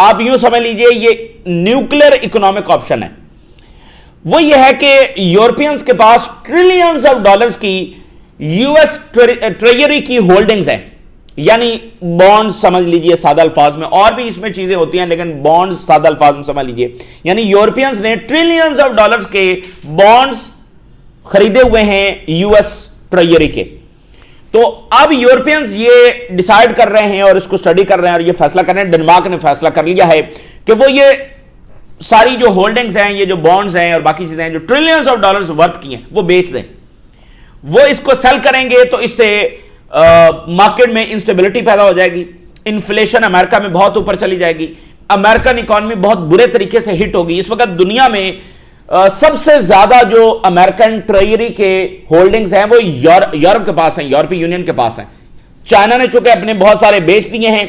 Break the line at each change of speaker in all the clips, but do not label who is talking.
آپ یوں سمجھ لیجئے یہ نیوکلیر اکنامک آپشن ہے. وہ یہ ہے کہ یورپینز کے پاس ٹریلینز آف ڈالرز کی یو ایس ٹریجری کی ہولڈنگز ہیں, یعنی بانڈز سمجھ لیجئے سادہ الفاظ میں, اور بھی اس میں چیزیں ہوتی ہیں لیکن بانڈز سادہ الفاظ میں سمجھ لیجئے, یعنی یورپینز نے ٹریلینز آف ڈالرز کے بانڈز خریدے ہوئے ہیں یو ایس ٹریجری کے. تو اب یورپینز یہ ڈیسائیڈ کر رہے ہیں اور اس کو سٹڈی کر رہے ہیں اور یہ فیصلہ کر رہے ہیں, ڈنمارک نے فیصلہ کر لیا ہے کہ وہ یہ ساری جو ہولڈنگز ہیں, یہ جو بانڈز ہیں اور باقی چیزیں ہیں جو ٹریلینز آف ڈالرز ورتھ کی ہیں, وہ بیچ دیں. وہ اس کو سیل کریں گے تو اس سے مارکیٹ میں انسٹیبلٹی پیدا ہو جائے گی, انفلیشن امریکہ میں بہت اوپر چلی جائے گی, امریکن اکانومی بہت برے طریقے سے ہٹ ہوگی. اس وقت دنیا میں سب سے زیادہ جو امریکن ٹریجری کے ہولڈنگز ہیں وہ یورپ کے پاس ہیں, یورپی یونین کے پاس ہیں. چائنا نے چونکہ اپنے بہت سارے بیچ دیے ہیں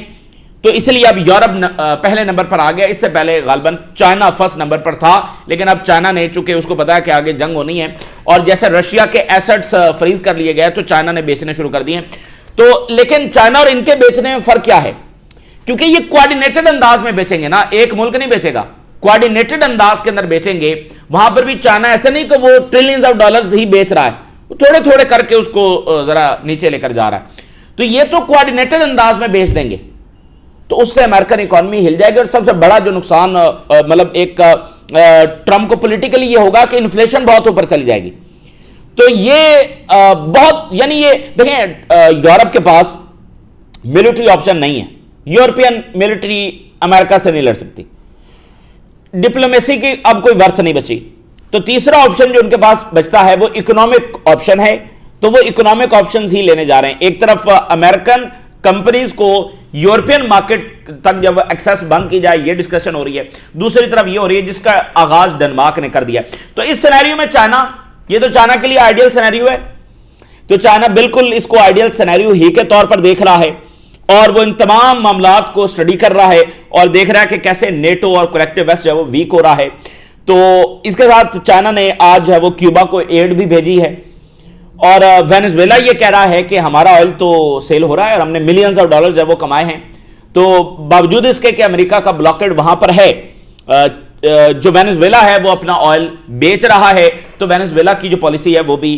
تو اس لیے اب یورپ پہلے نمبر پر آ گیا. اس سے پہلے غالباً چائنا فرسٹ نمبر پر تھا, لیکن اب چائنا نے چونکہ اس کو پتا ہے کہ آگے جنگ ہونی ہے اور جیسے رشیا کے ایسٹس فریز کر لیے گئے تو چائنا نے بیچنے شروع کر دیے. تو لیکن چائنا اور ان کے بیچنے میں فرق کیا ہے, کیونکہ یہ کوارڈینیٹڈ انداز میں بیچیں گے نا, ایک ملک نہیں بیچے گا, کوارڈینیٹڈ انداز کے اندر بیچیں گے. وہاں پر بھی چائنا ایسے نہیں کہ وہ ٹریلینز آف ڈالرز ہی بیچ رہا ہے, وہ تھوڑے تھوڑے کر کے اس کو ذرا نیچے لے کر جا رہا ہے. تو یہ تو کوارڈینیٹڈ انداز میں بیچ دیں گے تو اس سے امریکن اکانومی ہل جائے گی. اور سب سے بڑا جو نقصان مطلب ایک ٹرمپ کو پولیٹیکلی یہ ہوگا کہ انفلیشن بہت اوپر چلی جائے گی. تو یہ بہت, یعنی یہ دیکھیں یورپ کے پاس ملٹری آپشن نہیں ہے, یورپین ملٹری امریکہ سے نہیں لڑ سکتی, ڈپلومیسی کی اب کوئی ورتھ نہیں بچی. تو تیسرا آپشن جو ان کے پاس بچتا ہے وہ اکنامک آپشن ہے. تو وہ اکنامک آپشنز ہی لینے جا رہے ہیں. ایک طرف امریکن کمپنیز کو یورپین مارکیٹ تک جب ایکسیس بند کی جائے یہ ڈسکشن ہو رہی ہے, دوسری طرف یہ ہو رہی ہے جس کا آغاز ڈنمارک نے کر دیا. تو اس سینیریو میں چائنا, یہ تو چائنا کے لیے آئیڈیل سینیریو ہے, تو چائنا بالکل اس کو آئیڈیل سینیریو ہی کے طور پر دیکھ رہا ہے اور وہ ان تمام معاملات کو سٹڈی کر رہا ہے اور دیکھ رہا ہے کہ کیسے نیٹو اور کولیکٹیو ویسٹ جو ہے وہ ویک ہو رہا ہے. تو اس کے ساتھ چائنا نے آج جو ہے وہ کیوبا کو ایڈ بھی بھیجی ہے, اور وینزویلا یہ کہہ رہا ہے کہ ہمارا آئل تو سیل ہو رہا ہے اور ہم نے ملینز آف ڈالر جو ہے وہ کمائے ہیں. تو باوجود اس کے کہ امریکہ کا بلاکڈ وہاں پر ہے, جو وینزویلا ہے وہ اپنا آئل بیچ رہا ہے. تو وینزویلا کی جو پالیسی ہے وہ بھی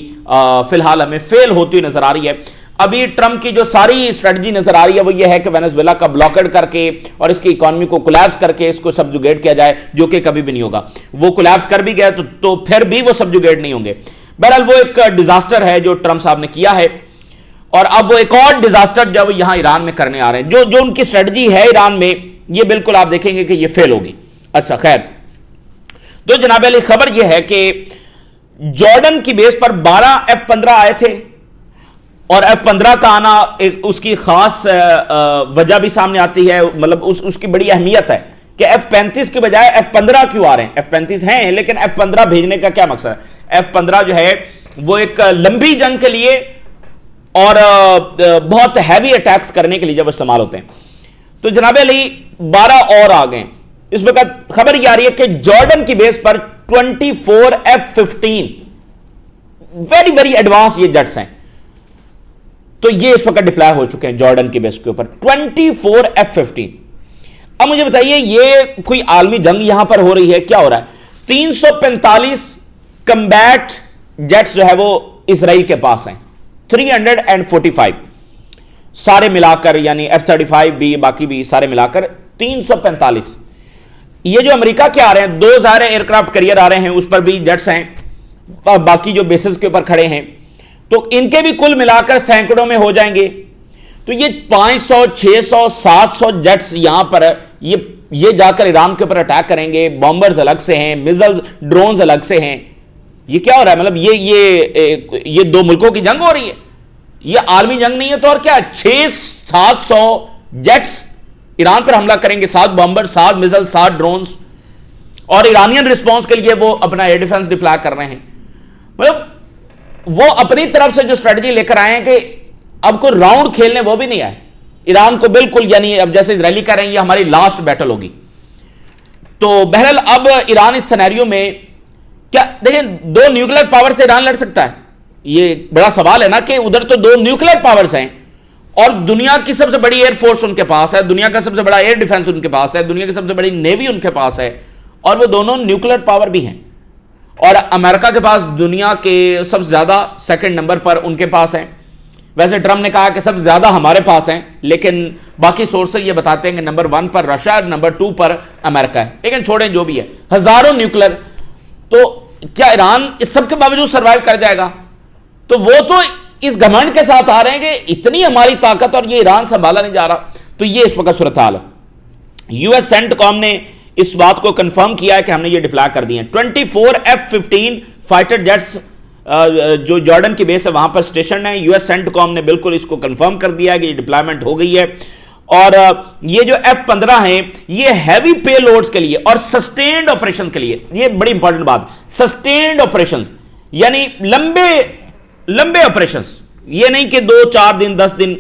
فی الحال ہمیں فیل ہوتی ہوئی نظر آ رہی ہے. ابھی ٹرمپ کی جو ساری اسٹریٹجی نظر آ رہی ہے وہ یہ ہے کہ وینزویلا کا بلاکڈ کر کے اور اس کی اکانومی کو کولیپس کر کے اس کو سبجوگیٹ کیا جائے, جو کہ کبھی بھی نہیں ہوگا. وہ کولیپس کر بھی گیا تو پھر بھی وہ سبجوگیٹ نہیں ہوں گے. بہرحال وہ ایک ڈیزاسٹر ہے جو ٹرمپ صاحب نے کیا ہے, اور اب وہ ایک اور ڈیزاسٹر جو یہاں ایران میں کرنے آ رہے ہیں. جو ان کی اسٹریٹجی ہے ایران میں یہ بالکل آپ دیکھیں گے کہ یہ فیل ہوگی. اچھا خیر, تو جناب علی خبر یہ ہے کہ جارڈن کی بیس پر 12 F-15 آئے تھے, اور F-15 کا آنا اس کی خاص وجہ بھی سامنے آتی ہے, مطلب اس کی بڑی اہمیت ہے کہ F-35 کی بجائے F-15 کیوں آ رہے ہیں. F-35 ہیں لیکن F-15 بھیجنے کا کیا مقصد ہے. F-15 جو ہے وہ ایک لمبی جنگ کے لیے اور بہت ہیوی اٹیکس کرنے کے لیے جب استعمال ہوتے ہیں. تو جناب علی 12 اور آ گئے. اس وقت خبر یہ آ رہی ہے کہ جارڈن کی بیس پر 24 F-15 ویری ویری ایڈوانس یہ جٹس ہیں, تو یہ اس وقت ڈپلائے ہو چکے ہیں جارڈن کی بیس کے اوپر 24 F-15. اب مجھے بتائیے یہ کوئی عالمی جنگ یہاں پر ہو رہی ہے, کیا ہو رہا ہے. 345 کمبیٹ جیٹس جو ہے وہ اسرائیل کے پاس ہیں, 345 سارے ملا کر, یعنی F-35 بھی باقی بھی سارے ملا کر 345. یہ جو امریکہ کے آ رہے ہیں 2 ظاہر ایئر کرافٹ کیریئر آ رہے ہیں, اس پر بھی جیٹس ہیں, باقی جو بیسز کے اوپر کھڑے ہیں, تو ان کے بھی کل ملا کر سینکڑوں میں ہو جائیں گے. تو یہ 500 600 700 جیٹس یہاں پر یہ جا کر ایران کے اوپر اٹیک کریں گے. بامبرز الگ سے ہیں, میزلز ڈرونز الگ سے ہیں. یہ کیا ہو رہا ہے, مطلب یہ 2 ملکوں کی جنگ ہو رہی ہے, یہ عالمی جنگ نہیں ہے تو اور کیا. 600-700 جیٹس ایران پر حملہ کریں گے, 7 بامبر, 7 میزل, 7 ڈرونز, اور ایرانین رسپانس کے لیے وہ اپنا ایئر ڈیفنس ڈپلائے کر رہے ہیں. مطلب وہ اپنی طرف سے جو اسٹریٹجی لے کر آئے ہیں کہ اب کوئی راؤنڈ کھیلنے وہ بھی نہیں آئے ایران کو بالکل, یعنی اب جیسے اسرائیلی کہہ رہے ہیں یہ ہماری لاسٹ بیٹل ہوگی. تو بہرحال اب ایران اس سینیریو میں کیا, دیکھیں 2 نیوکلیر پاور سے ایران لڑ سکتا ہے, یہ بڑا سوال ہے نا کہ ادھر تو 2 نیوکلیر پاورز ہیں اور دنیا کی سب سے بڑی ایئر فورس ان کے پاس ہے, دنیا کا سب سے بڑا ایئر ڈیفنس ان کے پاس ہے, دنیا کی سب سے بڑی نیوی ان کے پاس ہے, اور وہ دونوں نیوکلیر پاور بھی ہیں. اور امریکہ کے پاس دنیا کے سب سے زیادہ سیکنڈ نمبر پر ان کے پاس ہیں. ویسے ٹرمپ نے کہا کہ سب سے زیادہ ہمارے پاس ہیں, لیکن باقی سورسز یہ بتاتے ہیں کہ نمبر 1 پر رشیا, نمبر 2 پر امریکہ ہے. لیکن چھوڑیں جو بھی ہے, ہزاروں نیوکلیر. تو کیا ایران اس سب کے باوجود سروائیو کر جائے گا؟ تو وہ تو اس گھمنڈ کے ساتھ آ رہے ہیں کہ اتنی ہماری طاقت اور یہ ایران سنبھالا نہیں جا رہا. تو یہ اس وقت صورتحال ہے. یو ایس سینٹکام نے اس بات کو کنفرم کیا ہے کہ ہم نے یہ ڈپلائی کر دی ہیں. 24 F-15 فائٹر جیٹس جو جارڈن کی بیس ہے وہاں پر اسٹیشن ہے. یو ایس سینٹکام نے بالکل اس کو کنفرم کر دیا ہے کہ یہ ڈپلائمنٹ ہو گئی ہے. اور یہ جو F-15 ہیں یہ ہیوی پے لوڈز کے لیے اور سسٹینڈ آپریشن کے لیے, یہ بڑی امپورٹنٹ بات, سسٹینڈ آپریشنز یعنی لمبے آپریشنز, یہ نہیں کہ 2-4 دن 10 دن,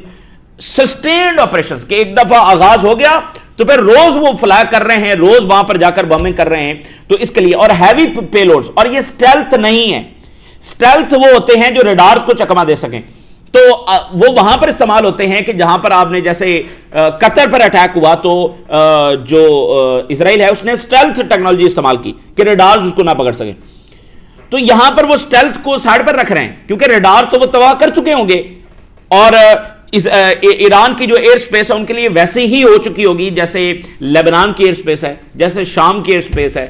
سسٹینڈ آپریشنز کہ ایک دفعہ آغاز ہو گیا تو پھر روز وہ فلائی کر رہے ہیں, روز وہاں پر جا کر بمبنگ کر رہے ہیں. تو اس کے لیے, اور ہیوی پے لوڈز, اور یہ سٹیلتھ نہیں ہے. سٹیلتھ وہ ہوتے ہیں جو ریڈارز کو چکما دے سکیں. تو وہ وہاں پر استعمال ہوتے ہیں کہ جہاں پر آپ نے جیسے قطر پر اٹیک ہوا تو جو اسرائیل ہے اس نے سٹیلتھ ٹیکنالوجی استعمال کی کہ ریڈارز اس کو نہ پکڑ سکیں. تو یہاں پر وہ سٹیلتھ کو سائڈ پر رکھ رہے ہیں کیونکہ ریڈارز تو وہ تباہ کر چکے ہوں گے, اور ایران کی جو ایئر سپیس ہے ان کے لیے ویسے ہی ہو چکی ہوگی جیسے لیبنان کی ایئر سپیس ہے, جیسے شام کی ایئر سپیس ہے,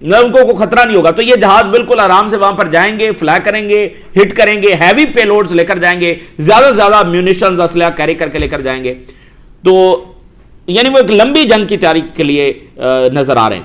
نہ ان کو کوئی خطرہ نہیں ہوگا. تو یہ جہاز بالکل آرام سے وہاں پر جائیں گے, فلائی کریں گے, ہٹ کریں گے, ہیوی پے لوڈز لے کر جائیں گے, زیادہ سے زیادہ میونیشنز اسلحہ کیری کر کے لے کر جائیں گے. تو یعنی وہ ایک لمبی جنگ کی تیاری کے لیے نظر آ رہے ہیں.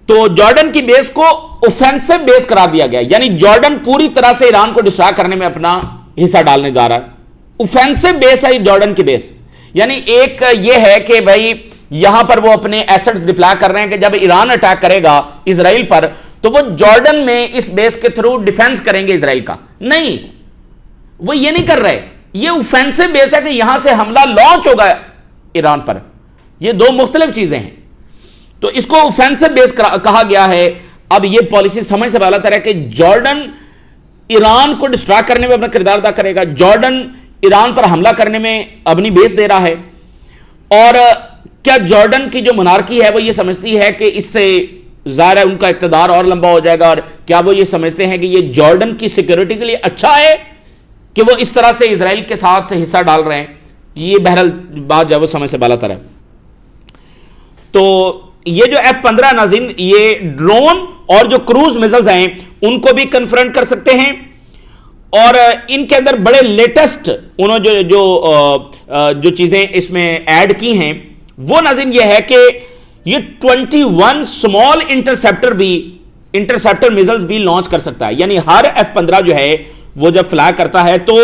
تو جارڈن کی بیس کو اوفینسو بیس قرار دیا گیا, یعنی جارڈن پوری طرح سے ایران کو ڈسٹرائے کرنے میں اپنا حصہ ڈالنے جا رہا ہے. اوفینسو بیس ہے جارڈن کی بیس, یعنی ایک یہ ہے کہ بھائی یہاں پر وہ اپنے ایسٹس ڈپلائی کر رہے ہیں کہ جب ایران اٹیک کرے گا اسرائیل پر تو وہ جارڈن میں اس بیس کے تھرو ڈیفنس کریں گے اسرائیل کا. نہیں, وہ یہ نہیں کر رہے. یہ اوفینسو بیس ہے کہ یہاں سے حملہ لانچ ہوگا ایران پر. یہ دو مختلف چیزیں ہیں. تو اس کو اوفینسو بیس کہا گیا ہے. اب یہ پالیسی سمجھ سے بالا تر ہے کہ جارڈن ایران کو ڈسٹرائے کرنے میں اپنا کردار ادا کرے گا. جارڈن ایران پر حملہ کرنے میں اپنی بیس دے رہا ہے. اور کیا جارڈن کی جو منارکی ہے وہ یہ سمجھتی ہے کہ اس سے ظاہر ہے ان کا اقتدار اور لمبا ہو جائے گا, اور کیا وہ یہ سمجھتے ہیں کہ یہ جارڈن کی سیکیورٹی کے لیے اچھا ہے کہ وہ اس طرح سے اسرائیل کے ساتھ حصہ ڈال رہے ہیں؟ یہ بہرحال بات جو ہے وہ سمجھ سے بالا تر ہے. تو یہ جو F-15 ناظرین یہ ڈرون اور جو کروز میزلز ہیں ان کو بھی کنفرنٹ کر سکتے ہیں, اور ان کے اندر بڑے لیٹسٹ انہوں جو چیزیں اس میں ایڈ کی ہیں وہ ناظرین یہ ہے کہ یہ 21 سمال انٹرسیپٹر میزلز بھی لانچ کر سکتا ہے. یعنی ہر F-15 جو ہے وہ جب فلائی کرتا ہے تو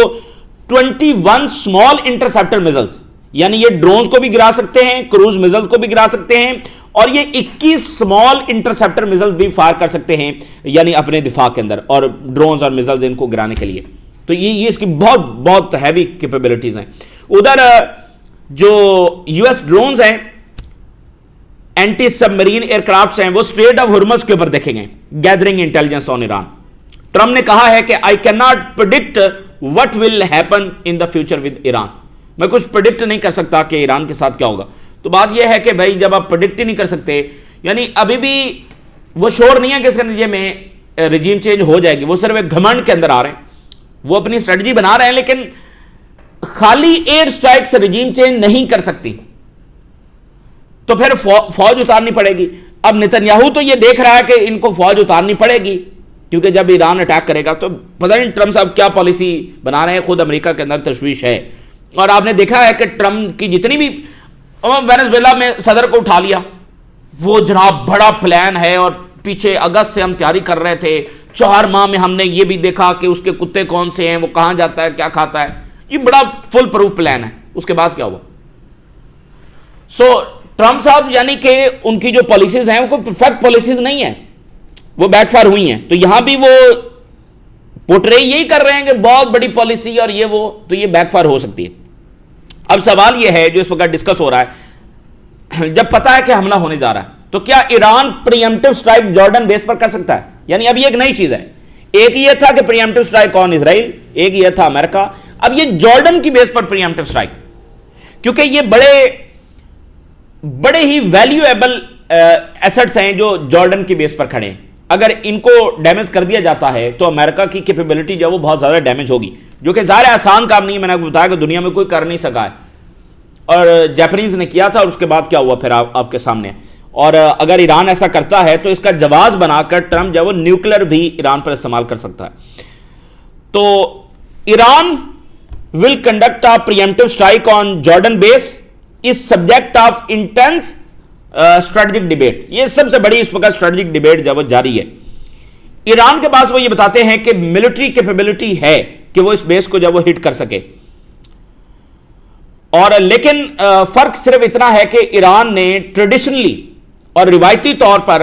21 سمال انٹرسیپٹر میزلز, یعنی یہ ڈرونز کو بھی گرا سکتے ہیں, کروز میزلز کو بھی گرا سکتے ہیں, اور یہ 21 سمال انٹرسیپٹر میزلز بھی فائر کر سکتے ہیں یعنی اپنے دفاع کے اندر, اور ڈرونز اور میزلز ان کو گرانے کے لیے. تو یہ اس کی بہت بہت ہیوی کیپیبلٹیز ہیں. ادھر جو یو ایس ڈرونز ہیں, اینٹی سب مرین ایئر کرافٹس ہیں, وہ اسٹریٹ آف ہرمز کے اوپر دیکھے گئے. گیدرنگ انٹیلیجنس آن ایران. ٹرمپ نے کہا ہے کہ I can not predict what will happen in the future with Iran. میں کچھ پریڈکٹ نہیں کر سکتا کہ ایران کے ساتھ کیا ہوگا. تو بات یہ ہے کہ بھائی جب آپ پریڈکٹ ہی نہیں کر سکتے, یعنی ابھی بھی وہ شور نہیں ہے کہ اس کے نتیجے میں رجیم چینج ہو جائے گی. وہ صرف ایک گھمنڈ کے اندر آ رہے ہیں, وہ اپنی اسٹریٹجی بنا رہے ہیں, لیکن خالی ایئر سٹرائک سے رجیم چینج نہیں کر سکتی. تو پھر فوج اتارنی پڑے گی. اب نتنیاہو تو یہ دیکھ رہا ہے کہ ان کو فوج اتارنی پڑے گی کیونکہ جب ایران اٹیک کرے گا تو پتہ نہیں ٹرمپ صاحب کیا پالیسی بنا رہے ہیں. خود امریکہ کے اندر تشویش ہے, اور آپ نے دیکھا ہے کہ ٹرمپ کی جتنی بھی وینزویلا میں صدر کو اٹھا لیا, وہ جناب بڑا پلان ہے, اور پیچھے اگست سے ہم تیاری کر رہے تھے, 4 ماہ میں ہم نے یہ بھی دیکھا کہ اس کے کتے کون سے ہیں, وہ کہاں جاتا ہے, کیا کھاتا ہے. یہ بڑا فل پروف پلان ہے. اس کے بعد کیا ہوا؟ سو ٹرمپ صاحب یعنی کہ ان کی جو پالیسیز ہیں وہ کوئی پرفیکٹ پالیسیز نہیں ہیں, وہ بیک فائر ہوئی ہیں. تو یہاں بھی وہ پورٹرے یہی کر رہے ہیں کہ بہت بڑی پالیسی اور یہ وہ, تو یہ بیک فائر ہو سکتی ہے. اب سوال یہ ہے جو اس وقت ڈسکس ہو رہا ہے, جب پتا ہے کہ حملہ ہونے جا رہا ہے تو کیا ایران پریمپٹیو سٹرائک جارڈن بیس پر کر سکتا ہے؟ یعنی اب یہ ایک نئی چیز ہے. ایک یہ تھا کہ پریمپٹیو سٹرائک آن اسرائیل, ایک یہ تھا امریکہ. اب یہ جارڈن کی بیس پر پریمپٹیو سٹرائک، کیونکہ یہ بڑے ہی ویلیویبل ایسٹس ہیں جو جارڈن کی بیس پر کھڑے ہیں. اگر ان کو ڈیمیج کر دیا جاتا ہے تو امریکہ کی کیپیبلٹی جو ہے وہ بہت زیادہ ڈیمیج ہوگی، جو کہ ظاہر آسان کام نہیں ہے. میں نے آپ کو بتایا کہ دنیا میں کوئی کر نہیں سکا ہے، اور جاپنیز نے کیا تھا، اور اس کے بعد کیا ہوا پھر آپ کے سامنے. اور اگر ایران ایسا کرتا ہے تو اس کا جواز بنا کر ٹرمپ جو ہے وہ نیوکلیر بھی ایران پر استعمال کر سکتا ہے. تو Iran will conduct a preemptive strike on Jordan base is subject of intense strategic debate. یہ سب سے بڑی اس وقت اسٹریٹجک ڈیبیٹ جب جاری ہے. ایران کے پاس وہ یہ بتاتے ہیں کہ ملٹری کیپیبلٹی ہے کہ وہ اس بیس کو جب وہ ہٹ کر سکے، اور لیکن فرق صرف اتنا ہے کہ ایران نے ٹریڈیشنلی اور روایتی طور پر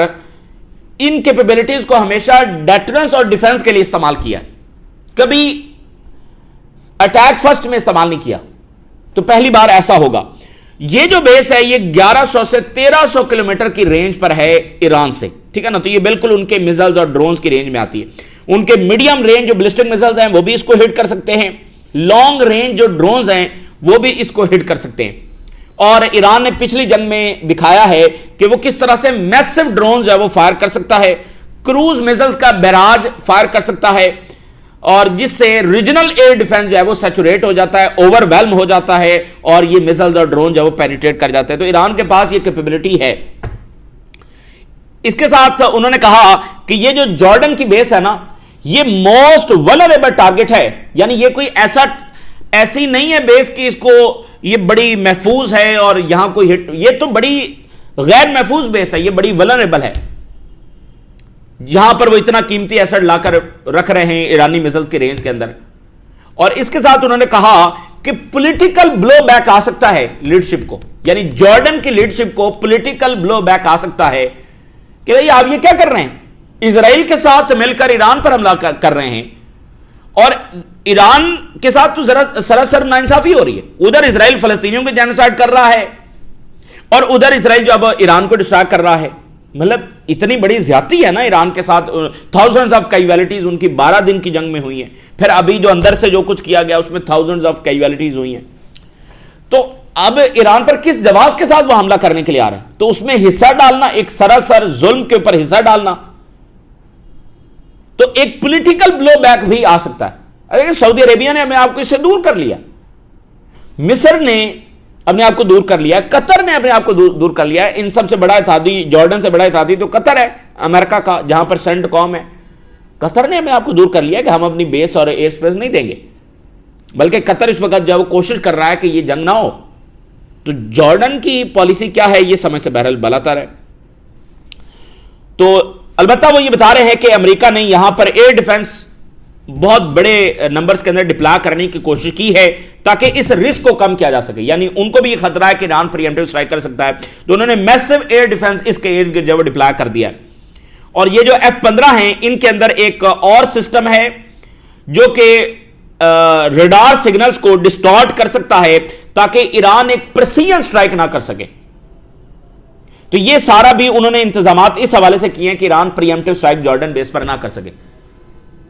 ان کیپیبلٹیز کو ہمیشہ ڈیٹرنس اور ڈیفنس کے لیے استعمال کیا، کبھی اٹیک فرسٹ میں استعمال نہیں کیا. تو پہلی بار ایسا ہوگا. یہ جو بیس ہے یہ 1100 سے 1300 کلومیٹر کی رینج پر ہے ایران سے، ٹھیک ہے نا. تو یہ بالکل ان کے میزائلز اور ڈرونز کی رینج میں آتی ہے. ان کے میڈیم رینج جو بلسٹک میزائلز ہیں وہ بھی اس کو ہٹ کر سکتے ہیں، لانگ رینج جو ڈرونز ہیں وہ بھی اس کو ہٹ کر سکتے ہیں. اور ایران نے پچھلی جنگ میں دکھایا ہے کہ وہ کس طرح سے میسو ڈرونز جو ہے وہ فائر کر سکتا ہے، کروز میزائلز کا بیراج فائر کر سکتا ہے، اور جس سے ریجنل ایئر ڈیفنس جو ہے وہ سیچوریٹ ہو جاتا ہے، اوور ویلم ہو جاتا ہے، اور یہ میزائلز اور ڈرون جو ہے وہ پینیٹریٹ کر جاتے ہیں. تو ایران کے پاس یہ کیپیبلٹی ہے. اس کے ساتھ انہوں نے کہا کہ یہ جو جارڈن کی بیس ہے نا، یہ موسٹ ولنریبل ٹارگٹ ہے. یعنی یہ کوئی ایسی نہیں ہے بیس کہ اس کو یہ بڑی محفوظ ہے اور یہاں کوئی ہٹ، یہ تو بڑی غیر محفوظ بیس ہے، یہ بڑی ولنریبل ہے. یہاں پر وہ اتنا قیمتی ایسٹ لا کر رکھ رہے ہیں ایرانی میزائلز کے رینج کے اندر. اور اس کے ساتھ انہوں نے کہا کہ پولیٹیکل بلو بیک آ سکتا ہے لیڈرشپ کو، یعنی جارڈن کی لیڈرشپ کو پولیٹیکل بلو بیک آ سکتا ہے کہ بھئی آپ یہ کیا کر رہے ہیں، اسرائیل کے ساتھ مل کر ایران پر حملہ کر رہے ہیں، اور ایران کے ساتھ تو سراسر ناانصافی ہو رہی ہے. ادھر اسرائیل فلسطینیوں کے جینوسائیڈ کر رہا ہے، اور ادھر اسرائیل جو اب ایران کو ڈسٹریکٹ کر رہا ہے. مطلب اتنی بڑی زیادتی ہے نا ایران کے ساتھ. تھاؤزنڈز آف کیجویلٹیز ان کی 12 دن کی جنگ میں ہوئی ہیں، پھر ابھی جو اندر سے جو کچھ کیا گیا اس میں تھاؤزنڈز آف کیجویلٹیز ہوئی ہیں. تو اب ایران پر کس جواز کے ساتھ وہ حملہ کرنے کے لیے آ رہے ہیں، تو اس میں حصہ ڈالنا، ایک سراسر ظلم کے اوپر حصہ ڈالنا، تو ایک پولیٹیکل بلو بیک بھی آ سکتا ہے. سعودی عربیہ نے اپنے آپ کو اس سے دور کر لیا، مصر نے اپنے آپ کو دور کر لیا، قطر نے اپنے آپ کو دور کر لیا. ان سب سے بڑا اتحادی، جارڈن سے بڑا اتحادی تو قطر ہے امریکہ کا، جہاں پر سینٹ قوم ہے. قطر نے اپنے آپ کو دور کر لیا کہ ہم اپنی بیس اور ایئر اسپیس نہیں دیں گے، بلکہ قطر اس وقت جب وہ کوشش کر رہا ہے کہ یہ جنگ نہ ہو. تو جارڈن کی پالیسی کیا ہے یہ سمجھ سے بہرحال بلاتر ہے. تو البتہ وہ یہ بتا رہے ہیں کہ امریکہ نے یہاں پر ایئر ڈیفنس بہت بڑے نمبرز کے اندر ڈپلائی کرنے کی کوشش کی ہے تاکہ اس رسک کو کم کیا جا سکے. یعنی ان کو بھی یہ خطرہ ہے کہ ایران پریمپٹیو اسٹرائک کر سکتا ہے، تو انہوں نے میسو ایئر ڈیفنس اس کے ارد گرد جو ڈپلائی کر دیا ہے. اور یہ جو F-15 ہیں ان کے اندر ایک اور سسٹم ہے جو کہ ریڈار سگنلز کو ڈسٹارٹ کر سکتا ہے تاکہ ایران ایک پریسیژن اسٹرائک نہ کر سکے. تو یہ سارا بھی انہوں نے انتظامات اس حوالے سے کیے ہیں کہ ایران پریمپٹیو اسٹرائک جارڈن بیس پر نہ کر سکے.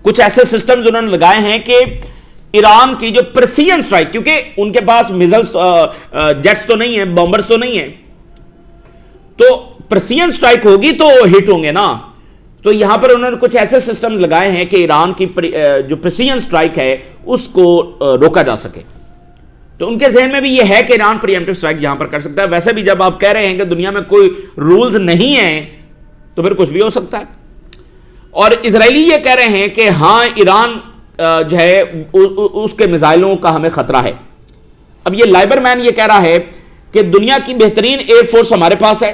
کچھ ایسے سسٹمز انہوں نے لگائے ہیں کہ ایران کی جو پریسیژن اسٹرائک، کیونکہ ان کے پاس میزائلز جیٹس تو نہیں ہیں، بمبرز تو نہیں ہیں، تو پریسیژن اسٹرائک ہوگی تو ہٹ ہوں گے نا. تو یہاں پر انہوں نے کچھ ایسے سسٹمز لگائے ہیں کہ ایران کی جو پریسیژن اسٹرائک ہے اس کو روکا جا سکے. تو ان کے ذہن میں بھی یہ ہے کہ ایران پریمپٹیو اسٹرائک یہاں پر کر سکتا ہے. ویسے بھی جب آپ کہہ رہے ہیں کہ دنیا میں کوئی رولز نہیں ہیں تو پھر کچھ بھی ہو سکتا ہے. اور اسرائیلی یہ کہہ رہے ہیں کہ ہاں ایران جو ہے اس کے میزائلوں کا ہمیں خطرہ ہے. اب یہ لائبر مین یہ کہہ رہا ہے کہ دنیا کی بہترین ایئر فورس ہمارے پاس ہے،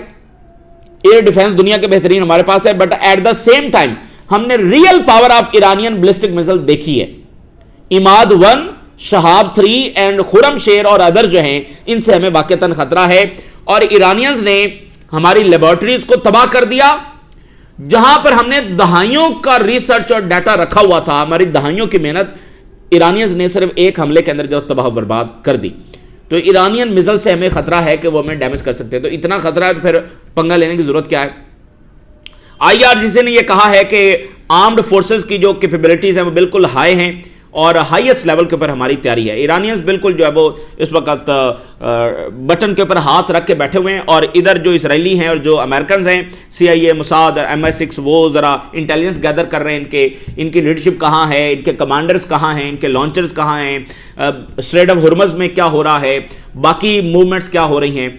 ایئر ڈیفنس دنیا کے بہترین ہمارے پاس ہے، but at the same time ہم نے real power of Iranian ballistic missile دیکھی ہے. اماد 1، شہاب 3 اینڈ خرم شیر اور ادر جو ہیں ان سے ہمیں واقعتاً خطرہ ہے. اور ایرانینز نے ہماری لیبارٹریز کو تباہ کر دیا، جہاں پر ہم نے دہائیوں کا ریسرچ اور ڈیٹا رکھا ہوا تھا، ہماری دہائیوں کی محنت ایرانینز نے صرف ایک حملے کے اندر جو تباہ و برباد کر دی. تو ایرانین میزائل سے ہمیں خطرہ ہے کہ وہ ہمیں ڈیمیج کر سکتے ہیں. تو اتنا خطرہ ہے تو پھر پنگا لینے کی ضرورت کیا ہے. IRGC نے یہ کہا ہے کہ آرمڈ فورسز کی جو کیپیبلٹیز ہیں وہ بالکل ہائی ہیں، اور ہائیسٹ لیول کے اوپر ہماری تیاری ہے. ایرانینز بالکل جو ہے وہ اس وقت بٹن کے اوپر ہاتھ رکھ کے بیٹھے ہوئے ہیں, اور ادھر جو اسرائیلی ہیں اور جو امریکنز ہیں, CIA, موساد اور MI6, وہ ذرا انٹیلیجنس گیدر کر رہے ہیں ان کی لیڈرشپ کہاں ہے, ان کے کمانڈرز کہاں ہیں, ان کے لانچرز کہاں ہیں, اسٹریٹ آف ہرمز میں کیا ہو رہا ہے, باقی موومنٹس کیا ہو رہی ہیں,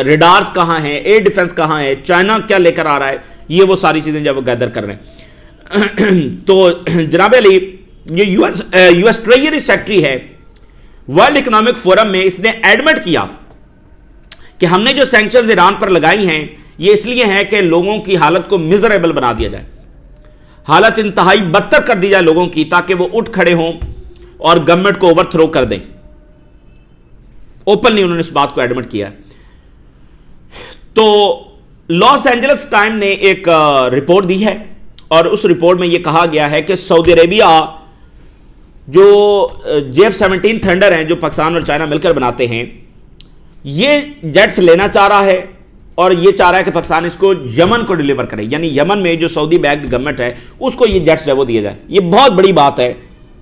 ریڈارز کہاں ہیں, ایئر ڈیفنس کہاں ہے, چائنا کیا لے کر آ رہا ہے, یہ وہ ساری چیزیں جب وہ گیدر کر رہے ہیں. تو جناب علی, یہ یو ایس ٹریجری سیکٹری ہے ورلڈ اکنامک فورم میں, اس نے ایڈمٹ کیا کہ ہم نے جو سینکشنز ایران پر لگائی ہیں یہ اس لیے ہیں کہ لوگوں کی حالت کو میزریبل بنا دیا جائے, حالت انتہائی بدتر کر دی جائے لوگوں کی, تاکہ وہ اٹھ کھڑے ہوں اور گورنمنٹ کو اوور تھرو کر دیں. اوپنلی انہوں نے اس بات کو ایڈمٹ کیا. تو لاس اینجلس ٹائم نے ایک رپورٹ دی ہے, اور اس رپورٹ میں یہ کہا گیا ہے کہ سعودی عربیہ جو JF-17 تھنڈر ہیں جو پاکستان اور چائنا مل کر بناتے ہیں, یہ جیٹس لینا چاہ رہا ہے, اور یہ چاہ رہا ہے کہ پاکستان اس کو یمن کو ڈیلیور کرے, یعنی یمن میں جو سعودی بیکڈ گورنمنٹ ہے اس کو یہ جیٹس جو وہ دیے جائے. یہ بہت بڑی بات ہے,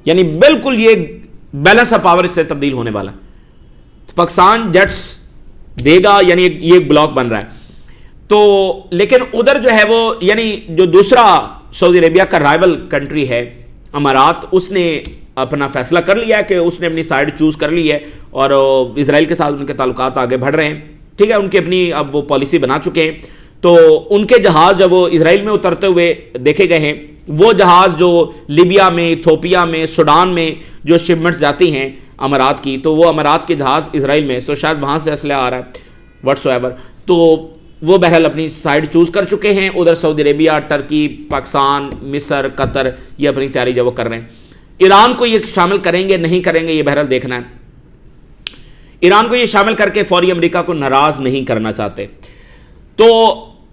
یعنی بالکل یہ بیلنس آف پاور اس سے تبدیل ہونے والا ہے. پاکستان جیٹس دے گا, یعنی یہ ایک بلاک بن رہا ہے. تو لیکن ادھر جو ہے وہ, یعنی جو دوسرا سعودی عربیہ کا رائیول کنٹری ہے امارات, اس نے اپنا فیصلہ کر لیا ہے کہ اس نے اپنی سائیڈ چوز کر لی ہے, اور اسرائیل کے ساتھ ان کے تعلقات آگے بڑھ رہے ہیں. ٹھیک ہے, ان کی اپنی اب وہ پالیسی بنا چکے ہیں. تو ان کے جہاز جب وہ اسرائیل میں اترتے ہوئے دیکھے گئے ہیں, وہ جہاز جو لیبیا میں, ایتھوپیا میں, سوڈان میں جو شپمنٹس جاتی ہیں امارات کی, تو وہ امارات کے جہاز اسرائیل میں, تو شاید وہاں سے اسلحہ آ رہا ہے واٹس ایور. تو وہ بہرحال اپنی سائیڈ چوز کر چکے ہیں. ادھر سعودی عربیہ, ٹرکی, پاکستان, مصر, قطر, یہ اپنی تیاری جو وہ کر رہے ہیں. ایران کو یہ شامل کریں گے نہیں کریں گے, یہ بہرحال دیکھنا ہے. ایران کو یہ شامل کر کے فوری امریکہ کو ناراض نہیں کرنا چاہتے. تو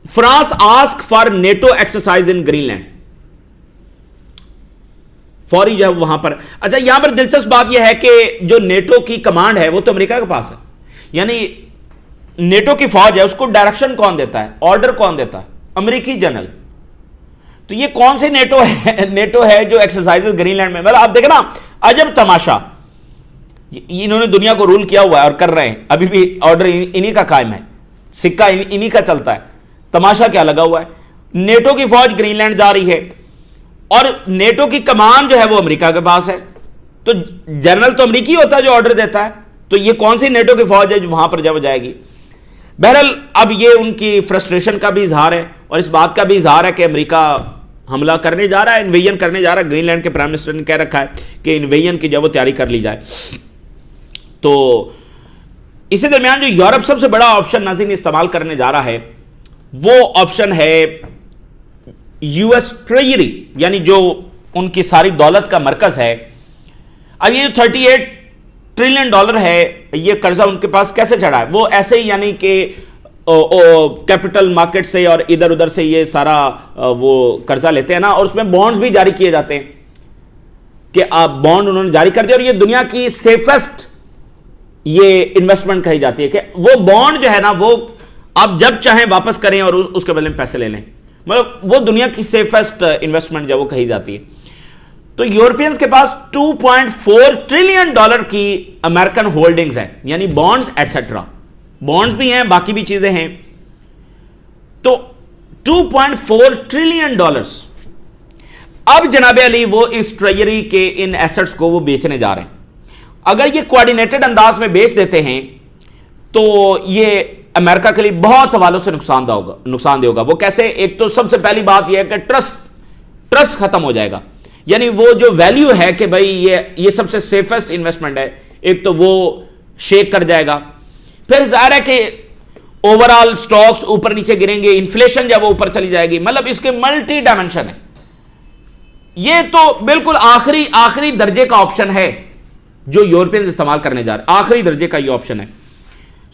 France ask for NATO exercise in Greenland, فوری جو ہے وہاں پر. اچھا, یہاں پر دلچسپ بات یہ ہے کہ جو نیٹو کی کمانڈ ہے وہ تو امریکہ کے پاس ہے, یعنی نیٹو کی فوج ہے, اس کو ڈائریکشن کون دیتا ہے, آرڈر کون دیتا ہے, امریکی جنرل. تو یہ کون سے نیٹو ہے جو ایکسرسائز گرین لینڈ میں. مطلب آپ دیکھیں نا, عجب تماشا, انہوں نے دنیا کو رول کیا ہوا ہے اور کر رہے ہیں, ابھی بھی آرڈر انہی کا قائم ہے, سکہ انہی کا چلتا ہے. تماشا کیا لگا ہوا ہے, نیٹو کی فوج گرین لینڈ جا رہی ہے, اور نیٹو کی کمان جو ہے وہ امریکہ کے پاس ہے. تو جنرل تو امریکی ہوتا ہے جو آرڈر دیتا ہے, تو یہ کون سی نیٹو کی فوج ہے جو وہاں پر جب جائے گی. بہرحال اب یہ ان کی فرسٹریشن کا بھی اظہار ہے, اور اس بات کا بھی اظہار ہے کہ امریکہ حملہ کرنے جا رہا ہے, انویژن کرنے جا رہا ہے. گرین لینڈ کے پرائم منسٹر نے کہہ رکھا ہے کہ انویژن کی جب وہ تیاری کر لی جائے. تو اسی درمیان جو یورپ سب سے بڑا آپشن ناظرین استعمال کرنے جا رہا ہے, وہ آپشن ہے US ٹریجری, یعنی جو ان کی ساری دولت کا مرکز ہے. اب یہ جو $38 ٹریلین ہے, یہ قرضہ ان کے پاس کیسے چڑھا ہے, وہ ایسے ہی, یعنی کہ کیپٹل مارکیٹ سے اور ادھر ادھر سے یہ سارا وہ قرضہ لیتے ہیں نا, اور اس میں بانڈز بھی جاری کیے جاتے ہیں کہ آپ بانڈ انہوں نے جاری کر دیا. اور یہ دنیا کی سیفسٹ یہ انویسٹمنٹ کہی جاتی ہے کہ وہ بانڈ جو ہے نا وہ آپ جب چاہیں واپس کریں اور اس کے بدلے میں پیسے لے لیں. مطلب وہ دنیا کی سیفسٹ انویسٹمنٹ جو وہ کہی جاتی ہے. تو یورپینز کے پاس $2.4 ٹریلین کی امریکن ہولڈنگز ہیں, یعنی بانڈز ایٹسیٹرا, بانڈز بھی ہیں, باقی بھی چیزیں ہیں. تو $2.4 ٹریلین. اب جناب علی وہ اس ٹریجری کے ان ایسٹس کو وہ بیچنے جا رہے ہیں. اگر یہ کوارڈینیٹڈ انداز میں بیچ دیتے ہیں تو یہ امریکہ کے لیے بہت حوالوں سے نقصان دہ ہوگا. وہ کیسے؟ ایک تو سب سے پہلی بات یہ ہے کہ ٹرسٹ ختم ہو جائے گا, یعنی وہ جو ویلیو ہے کہ بھائی یہ سب سے سیفسٹ انویسٹمنٹ ہے, ایک تو وہ شیک کر جائے گا. پھر ظاہر ہے کہ اوورال سٹاکس اوپر نیچے گریں گے, انفلیشن جب وہ اوپر چلی جائے گی, مطلب اس کے ملٹی ڈائمنشن ہے. یہ تو بالکل آخری درجے کا آپشن ہے جو یورپینز استعمال کرنے جا رہے ہیں, آخری درجے کا یہ آپشن ہے.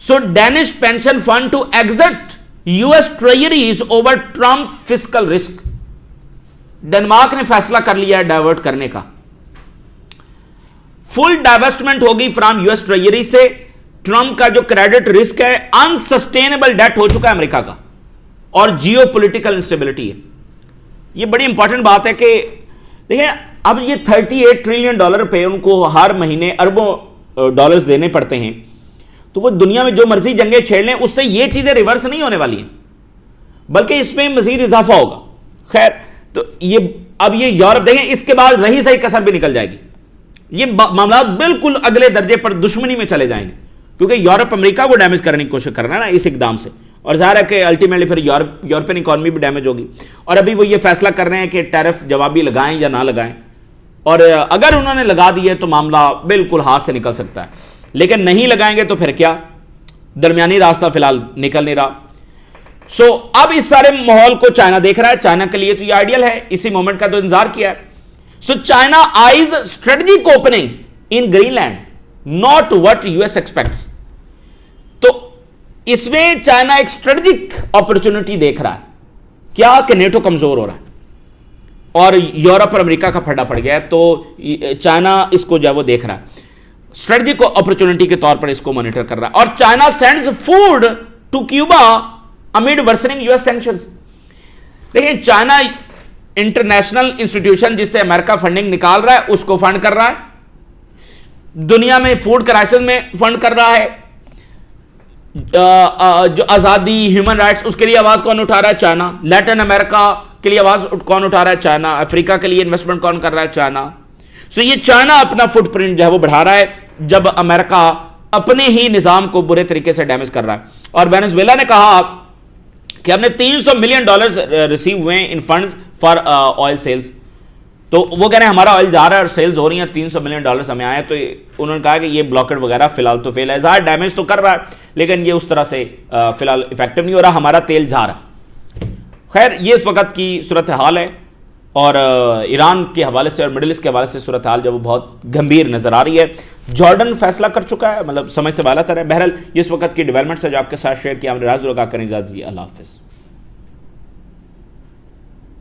So Danish pension fund to exit US treasuries over Trump fiscal risk. Denmark نے فیصلہ کر لیا ہے ڈائیورٹ کرنے کا. فل ڈائیورسٹمنٹ ہوگی فرام US ٹریجری سے. ٹرمپ کا جو کریڈٹ رسک ہے, انسسٹینیبل ڈیٹ ہو چکا ہے امریکہ کا, اور جیو پولیٹیکل انسٹیبلٹی ہے. یہ بڑی امپورٹنٹ بات ہے کہ دیکھیں اب یہ $38 ٹریلین پہ ان کو ہر مہینے اربوں ڈالرز دینے پڑتے ہیں، تو وہ دنیا میں جو مرضی جنگیں چھیڑ لیں اس سے یہ چیزیں ریورس نہیں ہونے والی ہیں، بلکہ اس میں مزید اضافہ ہوگا. خیر، تو اب یہ یورپ دیکھیں، اس کے بعد رہی صحیح کسر بھی نکل جائے گی. یہ معاملات بالکل اگلے درجے پر دشمنی میں چلے جائیں گے، کیونکہ یورپ امریکہ کو ڈیمیج کرنے کی کوشش کر رہا ہے نا اس اقدام سے، اور ظاہر ہے کہ الٹیمیٹلی پھر یورپین اکانومی بھی ڈیمیج ہوگی. اور ابھی وہ یہ فیصلہ کر رہے ہیں کہ ٹیرف جوابی لگائیں یا نہ لگائیں، اور اگر انہوں نے لگا دیے تو معاملہ بالکل ہاتھ سے نکل سکتا ہے، لیکن نہیں لگائیں گے تو پھر کیا، درمیانی راستہ فی الحال نکل نہیں رہا. سو اب اس سارے ماحول کو چائنا دیکھ رہا ہے. چائنا کے لیے تو یہ آئیڈیل ہے، اسی مومنٹ کا تو انتظار کیا ہے. So China eyes strategic opening in Greenland not what U S expects. تو اس میں چائنا ایک اسٹریٹجک اپرچونٹی دیکھ رہا ہے. کیا کہ نیٹو کمزور ہو رہا ہے اور یورپ اور امریکہ کا پھڈا پڑ گیا ہے، تو چائنا اس کو جو ہے وہ دیکھ رہا ہے اسٹریٹجک اپرچونٹی کے طور پر، اس کو مانیٹر کر رہا ہے. اور China sends food to Cuba amid worsening US sanctions. دیکھیں، چائنا انٹرنیشنل انسٹیٹیوشن جس سے امریکہ فنڈنگ نکال رہا ہے اس کو فنڈ کر رہا ہے، دنیا میں فوڈ کرائسس میں فنڈ کر رہا ہے. جو آزادی، ہیومن رائٹس، اس کے لیے آواز کون اٹھا رہا ہے؟ چائنا. لیٹن امریکہ کے لیے آواز کون اٹھا رہا ہے؟ چائنا. افریقہ کے لیے انویسٹمنٹ کون کر رہا ہے؟ چائنا. سو یہ چائنا اپنا فٹ پرنٹ جو ہے وہ بڑھا رہا ہے جب امریکہ اپنے ہی نظام کو برے طریقے سے ڈیمیج کر رہا ہے. اور وینزویلا نے کہا کہ ہم نے $300 ملین ریسیو ہوئے ہیں ان فنڈز فار آئل سیلز. تو وہ کہہ رہے ہیں ہمارا آئل جا رہا ہے اور سیلز ہو رہی ہیں، $300 ملین ہمیں آئے. تو انہوں نے کہا کہ یہ بلاکٹ وغیرہ فی الحال تو فیل ہے، ظاہر ڈیمیج تو کر رہا ہے لیکن یہ اس طرح سے فی الحال افیکٹو نہیں ہو رہا، ہمارا تیل جا رہا. خیر، یہ اس وقت کی صورتحال ہے، اور ایران کے حوالے سے اور مڈل ایسٹ کے حوالے سے صورتحال جو وہ بہت گمبھیر نظر آ رہی ہے. جارڈن فیصلہ کر چکا ہے، مطلب سمجھ سے بالا تر ہے. بہرحال یہ اس وقت کی ڈیولپمنٹس ہے جو آپ کے ساتھ شیئر کیا. ہم راز لگا کریں اجازت دیجیے. اللہ حافظ.